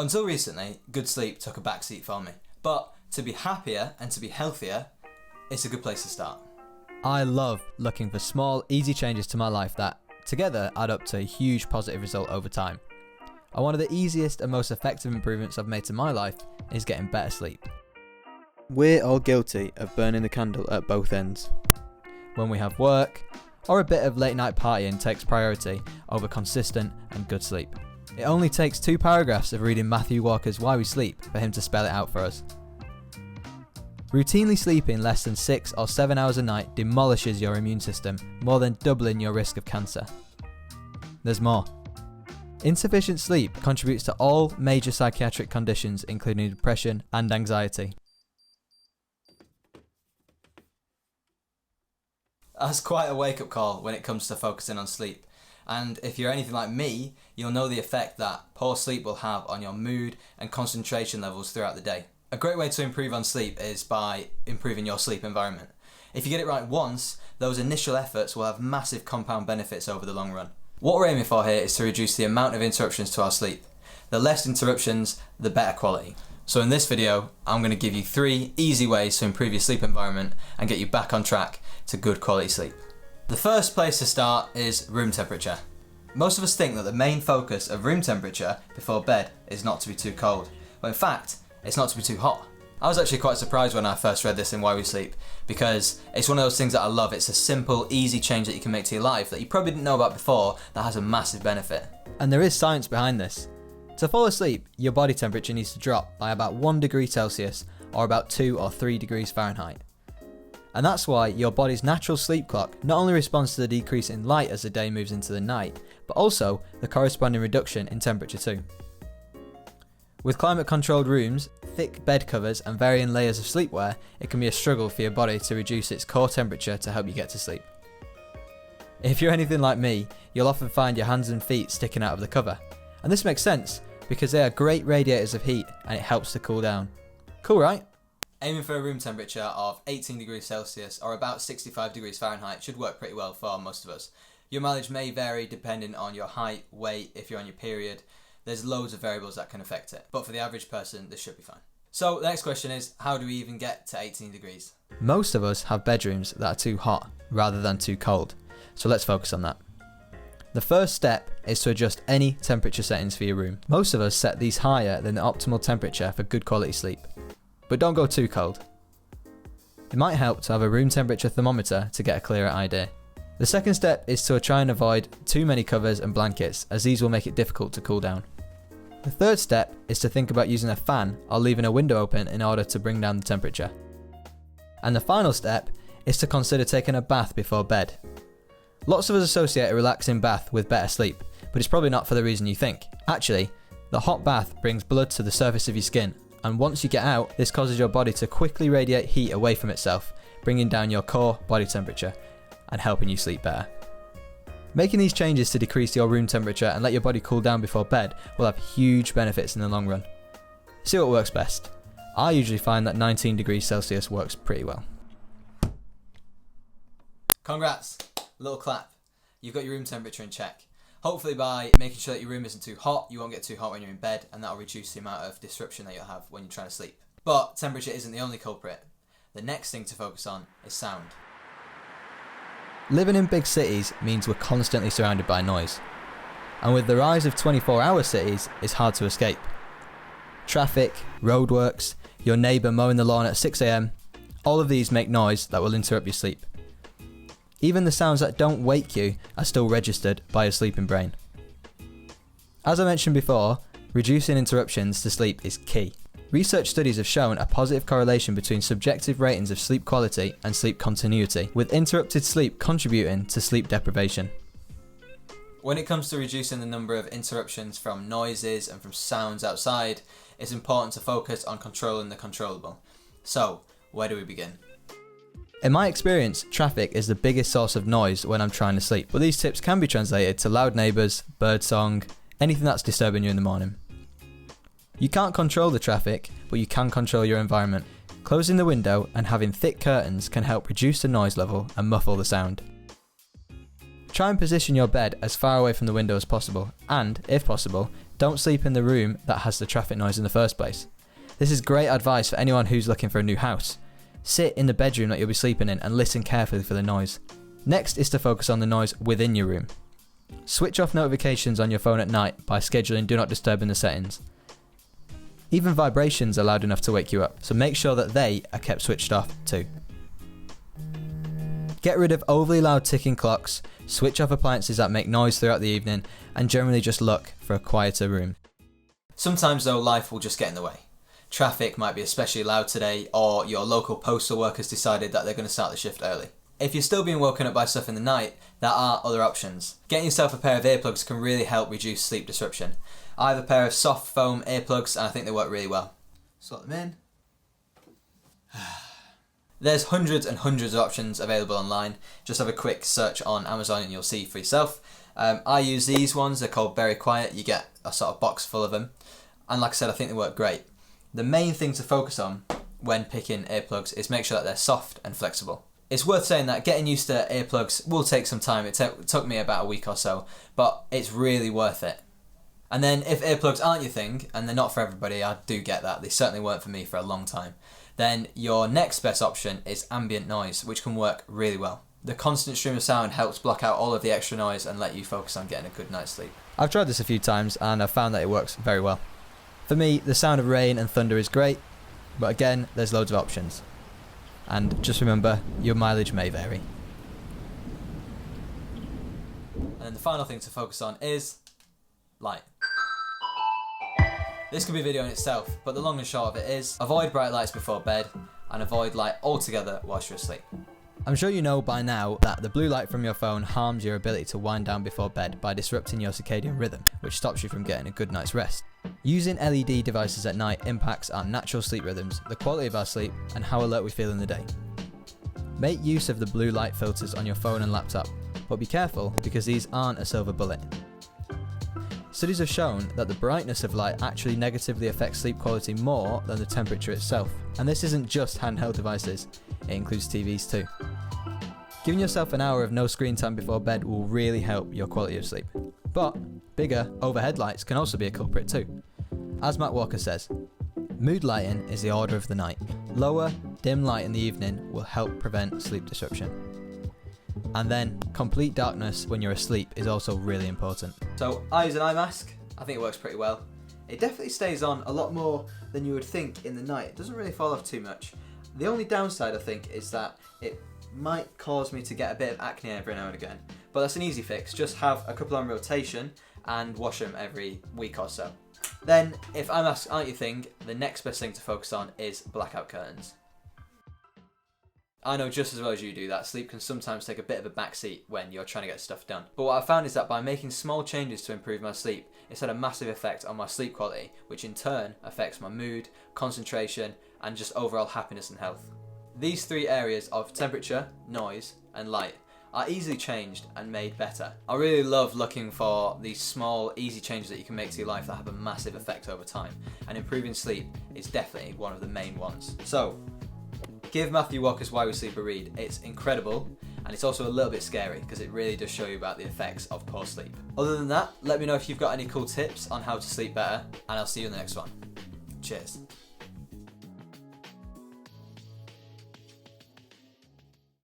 Until recently, good sleep took a backseat for me. But to be happier and to be healthier, it's a good place to start. I love looking for small, easy changes to my life that, together, add up to a huge positive result over time. And one of the easiest and most effective improvements I've made to my life is getting better sleep. We're all guilty of burning the candle at both ends. When we have work, or a bit of late night partying takes priority over consistent and good sleep. It only takes 2 paragraphs of reading Matthew Walker's Why We Sleep for him to spell it out for us. Routinely sleeping less than 6 or 7 hours a night demolishes your immune system, more than doubling your risk of cancer. There's more. Insufficient sleep contributes to all major psychiatric conditions, including depression and anxiety. That's quite a wake-up call when it comes to focusing on sleep. And if you're anything like me, you'll know the effect that poor sleep will have on your mood and concentration levels throughout the day. A great way to improve on sleep is by improving your sleep environment. If you get it right once, those initial efforts will have massive compound benefits over the long run. What we're aiming for here is to reduce the amount of interruptions to our sleep. The less interruptions, the better quality. So in this video, I'm going to give you 3 easy ways to improve your sleep environment and get you back on track to good quality sleep. The first place to start is room temperature. Most of us think that the main focus of room temperature before bed is not to be too cold, but in fact, it's not to be too hot. I was actually quite surprised when I first read this in Why We Sleep, because it's one of those things that I love. It's a simple, easy change that you can make to your life that you probably didn't know about before that has a massive benefit. And there is science behind this. To fall asleep, your body temperature needs to drop by about 1 degree Celsius or about 2 or 3 degrees Fahrenheit. And that's why your body's natural sleep clock not only responds to the decrease in light as the day moves into the night, but also the corresponding reduction in temperature too. With climate-controlled rooms, thick bed covers and varying layers of sleepwear, it can be a struggle for your body to reduce its core temperature to help you get to sleep. If you're anything like me, you'll often find your hands and feet sticking out of the cover. And this makes sense, because they are great radiators of heat and it helps to cool down. Cool, right? Aiming for a room temperature of 18 degrees Celsius or about 65 degrees Fahrenheit should work pretty well for most of us. Your mileage may vary depending on your height, weight, if you're on your period. There's loads of variables that can affect it, but for the average person, this should be fine. So the next question is, how do we even get to 18 degrees? Most of us have bedrooms that are too hot rather than too cold, so let's focus on that. The first step is to adjust any temperature settings for your room. Most of us set these higher than the optimal temperature for good quality sleep, but don't go too cold. It might help to have a room temperature thermometer to get a clearer idea. The second step is to try and avoid too many covers and blankets, as these will make it difficult to cool down. The third step is to think about using a fan or leaving a window open in order to bring down the temperature. And the final step is to consider taking a bath before bed. Lots of us associate a relaxing bath with better sleep, but it's probably not for the reason you think. Actually, the hot bath brings blood to the surface of your skin, and once you get out, this causes your body to quickly radiate heat away from itself, bringing down your core body temperature and helping you sleep better. Making these changes to decrease your room temperature and let your body cool down before bed will have huge benefits in the long run. See what works best. I usually find that 19 degrees Celsius works pretty well. Congrats! A little clap. You've got your room temperature in check. Hopefully by making sure that your room isn't too hot, you won't get too hot when you're in bed, and that'll reduce the amount of disruption that you'll have when you're trying to sleep. But temperature isn't the only culprit. The next thing to focus on is sound. Living in big cities means we're constantly surrounded by noise. And with the rise of 24-hour cities, it's hard to escape. Traffic, roadworks, your neighbour mowing the lawn at 6 AM, all of these make noise that will interrupt your sleep. Even the sounds that don't wake you are still registered by your sleeping brain. As I mentioned before, reducing interruptions to sleep is key. Research studies have shown a positive correlation between subjective ratings of sleep quality and sleep continuity, with interrupted sleep contributing to sleep deprivation. When it comes to reducing the number of interruptions from noises and from sounds outside, it's important to focus on controlling the controllable. So, where do we begin? In my experience, traffic is the biggest source of noise when I'm trying to sleep, but these tips can be translated to loud neighbours, birdsong, anything that's disturbing you in the morning. You can't control the traffic, but you can control your environment. Closing the window and having thick curtains can help reduce the noise level and muffle the sound. Try and position your bed as far away from the window as possible, and, if possible, don't sleep in the room that has the traffic noise in the first place. This is great advice for anyone who's looking for a new house. Sit in the bedroom that you'll be sleeping in and listen carefully for the noise. Next is to focus on the noise within your room. Switch off notifications on your phone at night by scheduling Do Not Disturb in the settings. Even vibrations are loud enough to wake you up, so make sure that they are kept switched off too. Get rid of overly loud ticking clocks, switch off appliances that make noise throughout the evening, and generally just look for a quieter room. Sometimes though, life will just get in the way. Traffic might be especially loud today, or your local postal workers decided that they're going to start the shift early. If you're still being woken up by stuff in the night, there are other options. Getting yourself a pair of earplugs can really help reduce sleep disruption. I have a pair of soft foam earplugs and I think they work really well. Slot them in. There's hundreds and hundreds of options available online. Just have a quick search on Amazon and you'll see for yourself. I use these ones, they're called Very Quiet. You get a sort of box full of them. And like I said, I think they work great. The main thing to focus on when picking earplugs is make sure that they're soft and flexible. It's worth saying that getting used to earplugs will take some time. It took me about a week or so, but it's really worth it. And then if earplugs aren't your thing, and they're not for everybody, I do get that, they certainly weren't for me for a long time, then your next best option is ambient noise, which can work really well. The constant stream of sound helps block out all of the extra noise and let you focus on getting a good night's sleep. I've tried this a few times and I've found that it works very well. For me, the sound of rain and thunder is great, but again, there's loads of options. And just remember, your mileage may vary. And then the final thing to focus on is light. This could be a video in itself, but the long and short of it is avoid bright lights before bed and avoid light altogether whilst you're asleep. I'm sure you know by now that the blue light from your phone harms your ability to wind down before bed by disrupting your circadian rhythm, which stops you from getting a good night's rest. Using LED devices at night impacts our natural sleep rhythms, the quality of our sleep, and how alert we feel in the day. Make use of the blue light filters on your phone and laptop, but be careful because these aren't a silver bullet. Studies have shown that the brightness of light actually negatively affects sleep quality more than the temperature itself. And this isn't just handheld devices, it includes TVs too. Giving yourself an hour of no screen time before bed will really help your quality of sleep. But bigger overhead lights can also be a culprit too. As Matt Walker says, mood lighting is the order of the night. Lower, dim light in the evening will help prevent sleep disruption. And then complete darkness when you're asleep is also really important. So I use an eye mask. I think it works pretty well. It definitely stays on a lot more than you would think in the night. It doesn't really fall off too much. The only downside I think is that it might cause me to get a bit of acne every now and again. But that's an easy fix. Just have a couple on rotation and wash them every week or so. Then, if eye masks aren't your thing, the next best thing to focus on is blackout curtains. I know just as well as you do that sleep can sometimes take a bit of a backseat when you're trying to get stuff done. But what I found is that by making small changes to improve my sleep, it's had a massive effect on my sleep quality, which in turn affects my mood, concentration, and just overall happiness and health. These three areas of temperature, noise, and light are easily changed and made better. I really love looking for these small, easy changes that you can make to your life that have a massive effect over time, and improving sleep is definitely one of the main ones. So, give Matthew Walker's Why We Sleep a read. It's incredible, and it's also a little bit scary because it really does show you about the effects of poor sleep. Other than that, let me know if you've got any cool tips on how to sleep better, and I'll see you in the next one. Cheers.